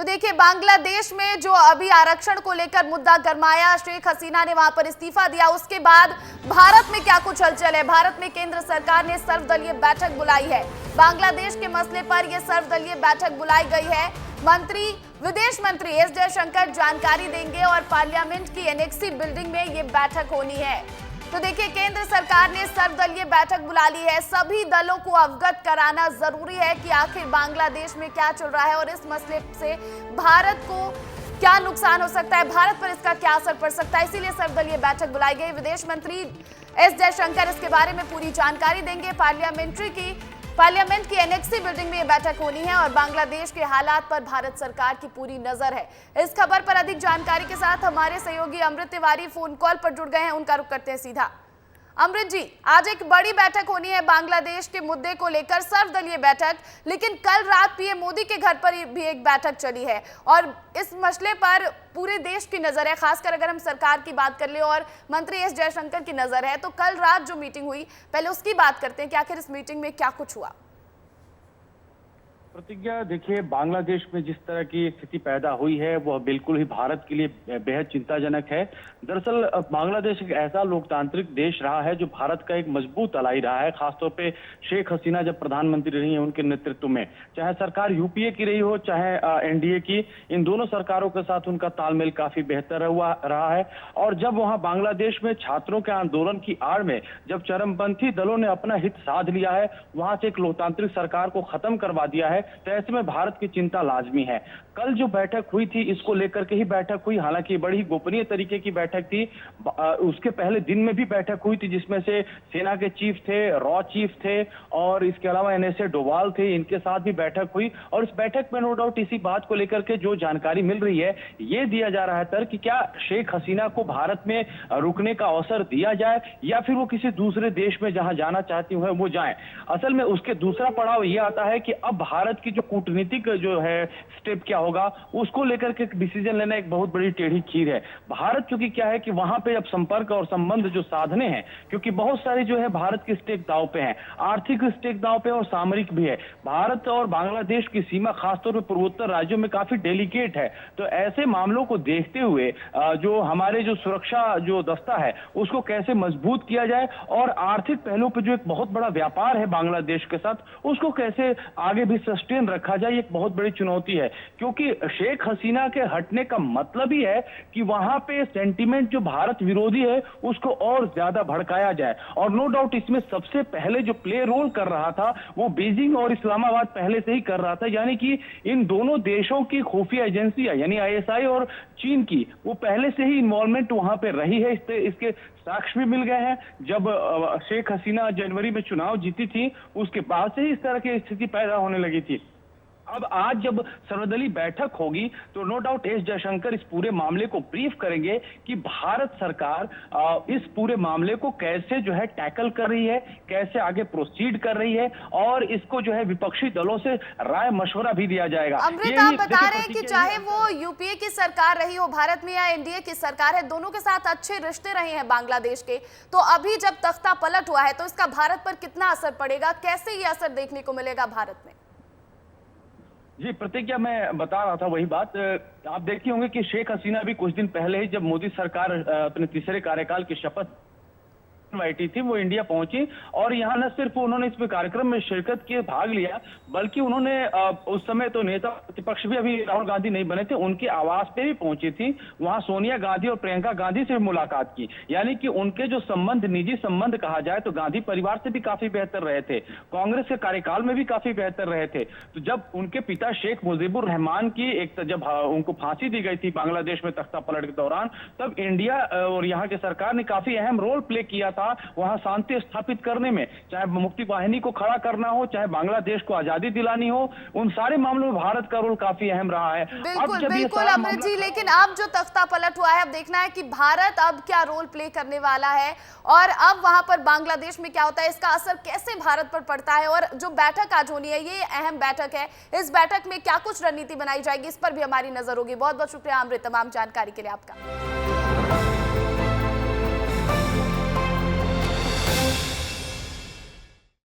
तो देखिए, बांग्लादेश में जो अभी आरक्षण को लेकर मुद्दा गरमाया, शेख हसीना ने वहां पर इस्तीफा दिया, उसके बाद भारत में क्या कुछ हलचल है। भारत में केंद्र सरकार ने सर्वदलीय बैठक बुलाई है। बांग्लादेश के मसले पर यह सर्वदलीय बैठक बुलाई गई है। विदेश मंत्री एस जयशंकर जानकारी देंगे और पार्लियामेंट की एनेक्सी बिल्डिंग में ये बैठक होनी है। तो देखिए, केंद्र सरकार ने सर्वदलीय बैठक बुला ली है। सभी दलों को अवगत कराना जरूरी है कि आखिर बांग्लादेश में क्या चल रहा है और इस मसले से भारत को क्या नुकसान हो सकता है, भारत पर इसका क्या असर पड़ सकता है। इसीलिए सर्वदलीय बैठक बुलाई गई। विदेश मंत्री एस जयशंकर इसके बारे में पूरी जानकारी देंगे। पार्लियामेंट की एनेक्सी बिल्डिंग में यह बैठक होनी है और बांग्लादेश के हालात पर भारत सरकार की पूरी नजर है। इस खबर पर अधिक जानकारी के साथ हमारे सहयोगी अमृत तिवारी फोन कॉल पर जुड़ गए हैं। उनका रुख करते हैं सीधा। अमृत जी, आज एक बड़ी बैठक होनी है बांग्लादेश के मुद्दे को लेकर, सर्वदलीय बैठक, लेकिन कल रात पीएम मोदी के घर पर भी एक बैठक चली है और इस मसले पर पूरे देश की नजर है। खासकर अगर हम सरकार की बात कर ले और मंत्री एस जयशंकर की नजर है, तो कल रात जो मीटिंग हुई, पहले उसकी बात करते हैं कि आखिर इस मीटिंग में क्या कुछ हुआ। प्रतिज्ञा, देखिए, बांग्लादेश में जिस तरह की स्थिति पैदा हुई है वह बिल्कुल ही भारत के लिए बेहद चिंताजनक है। दरअसल बांग्लादेश एक ऐसा लोकतांत्रिक देश रहा है जो भारत का एक मजबूत अलाई रहा है। खासतौर पे शेख हसीना जब प्रधानमंत्री रही हैं, उनके नेतृत्व में, चाहे सरकार यूपीए की रही हो चाहे एनडीए की, इन दोनों सरकारों के साथ उनका तालमेल काफी बेहतर रहा है। और जब वहां बांग्लादेश में छात्रों के आंदोलन की आड़ में जब चरमपंथी दलों ने अपना हित साध लिया है, वहां से एक लोकतांत्रिक सरकार को खत्म करवा दिया है, तो ऐसे में भारत की चिंता लाजमी है। कल जो बैठक हुई थी, इसको लेकर के ही बैठक हुई। हालांकि बड़ी गोपनीय तरीके की बैठक थी। उसके पहले दिन में भी बैठक हुई थी, जिसमें से सेना के चीफ थे, रॉ चीफ थे और इसके अलावा एनएसए डोवाल थे, इनके साथ भी बैठक हुई। और इस बैठक में नो डाउट इसी बात को लेकर के जो जानकारी मिल रही है, ये दिया जा रहा है कि क्या शेख हसीना को भारत में रुकने का अवसर दिया जाए या फिर वो किसी दूसरे देश में जहां जाना चाहती है वो जाए। असल में उसके दूसरा पड़ाव ये आता है कि अब भारत की जो कूटनीतिक जो है स्टेप क्या होगा, उसको लेकर के डिसीजन लेना एक बहुत बड़ी टेढ़ी खीर है। भारत चूंकि क्या है कि वहां पे अब संपर्क और संबंध जो साधने हैं, क्योंकि बहुत सारे जो है भारत की स्टेक दांव पे हैं, आर्थिक स्टेक दांव पे और सामरिक भी है। भारत और बांग्लादेश की सीमा खासतौर पर पूर्वोत्तर राज्यों में काफी डेलिकेट है। तो ऐसे मामलों को देखते हुए जो हमारे जो सुरक्षा जो दस्ता है उसको कैसे मजबूत किया जाए और आर्थिक पहलू पर जो एक बहुत बड़ा व्यापार है बांग्लादेश के साथ, उसको कैसे आगे भी सस्टेन रखा जाए, एक बहुत बड़ी चुनौती है। क्योंकि शेख हसीना के हटने का मतलब ही है कि वहां पे सेंटीमेंट जो भारत विरोधी है उसको और ज्यादा भड़काया जाए। और नो डाउट इसमें सबसे पहले जो प्ले रोल कर रहा था वो बीजिंग और इस्लामाबाद पहले से ही कर रहा था। यानी कि इन दोनों देशों की खुफिया एजेंसियां यानी आईएसआई और चीन की, वो पहले से ही इन्वॉल्वमेंट वहां पे रही है। इसके साक्ष्य भी मिल गए हैं। जब शेख हसीना जनवरी में चुनाव जीती थी, उसके बाद से ही इस तरह की स्थिति पैदा होने लगी थी। अब आज जब सर्वदलीय बैठक होगी तो नो डाउट एस जयशंकर इस पूरे मामले को ब्रीफ करेंगे कि भारत सरकार इस पूरे मामले को कैसे जो है टैकल कर रही है, कैसे आगे प्रोसीड कर रही है और इसको जो है विपक्षी दलों से राय मशवरा भी दिया जाएगा। अमृत, आप बता रहे हैं कि चाहे वो यूपीए की सरकार रही हो भारत में या एनडीए की सरकार है, दोनों के साथ अच्छे रिश्ते रहे हैं बांग्लादेश के, तो अभी जब तख्ता पलट हुआ है तो इसका भारत पर कितना असर पड़ेगा, कैसे ये असर देखने को मिलेगा भारत में? जी प्रतिज्ञा, मैं बता रहा था वही बात। आप देखते होंगे कि शेख हसीना भी कुछ दिन पहले ही जब मोदी सरकार अपने तीसरे कार्यकाल की शपथ बैठी थी, वो इंडिया पहुंची और यहाँ न सिर्फ उन्होंने इस कार्यक्रम में शिरकत किए, भाग लिया, बल्कि उन्होंने उस समय तो नेता प्रतिपक्ष भी अभी राहुल गांधी नहीं बने थे, उनके आवास पे भी पहुंची थी। वहां सोनिया गांधी और प्रियंका गांधी से भी मुलाकात की। यानी कि उनके जो संबंध, निजी संबंध कहा जाए तो गांधी परिवार से भी काफी बेहतर रहे थे, कांग्रेस के कार्यकाल में भी काफी बेहतर रहे थे। तो जब उनके पिता शेख मुजीबुर रहमान की जब उनको फांसी दी गई थी बांग्लादेश में तख्ता पलट के दौरान, तब इंडिया और यहाँ की सरकार ने काफी अहम रोल प्ले किया था वहां शांति स्थापित करने में। चाहे मुक्ति वाहिनी को खड़ा करना हो, चाहे बांग्लादेश को आजादी दिलानी हो, उन सारे मामलों में भारत का रोल काफी अहम रहा है। बिल्कुल बिल्कुल अमृत जी, लेकिन अब जो तख्ता पलट हुआ है, अब देखना है कि भारत अब क्या रोल प्ले करने वाला है और अब वहां पर बांग्लादेश में क्या होता है, इसका असर कैसे भारत पर पड़ता है। और जो बैठक आज होनी है, ये अहम बैठक है, इस बैठक में क्या कुछ रणनीति बनाई जाएगी, इस पर भी हमारी नजर होगी। बहुत बहुत शुक्रिया अमृत, तमाम जानकारी के लिए आपका।